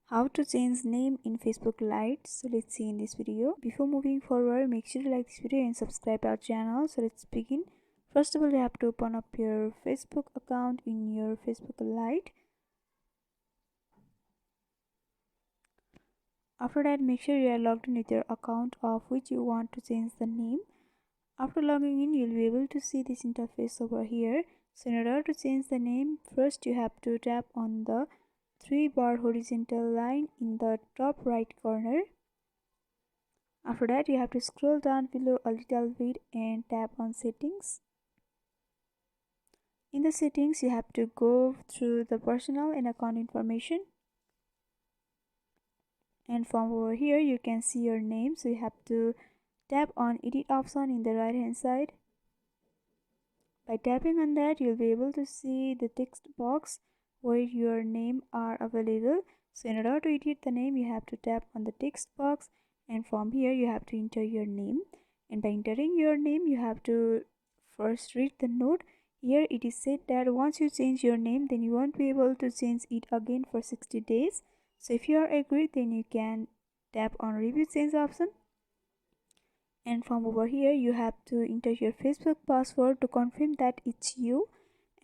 How to change name in Facebook Lite. So let's see in this video. Before moving forward, make sure to like this video and subscribe our channel. So let's begin. First of all, you have to open up your Facebook account in your Facebook Lite. After that, make sure you are logged in with your account of which you want to change the name. After logging in, you'll be able to see this interface over here. So in order to change the name, first you have to tap on the 3-bar horizontal line in the top right corner. After that, you have to scroll down below a little bit and tap on settings. In the settings, you have to go through the personal and account information. And from over here, you can see your name. So you have to tap on edit option in the right hand side. By tapping on that, you'll be able to see the text box where your name are available. So in order to edit the name, you have to tap on the text box, and from here you have to enter your name. And by entering your name, you have to first read the note. Here it is said that once you change your name, then you won't be able to change it again for 60 days. So if you are agreed, then you can tap on review change option. And from over here, you have to enter your Facebook password to confirm that it's you.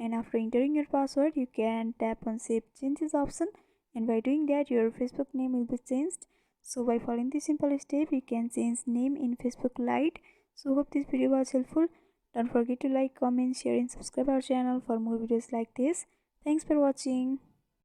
And after entering your password, you can tap on save changes option, and by doing that, your Facebook name will be changed. So by following this simple step, you can change name in Facebook Lite. So hope this video was helpful. Don't forget to like, comment, share and subscribe our channel for more videos like this. Thanks for watching.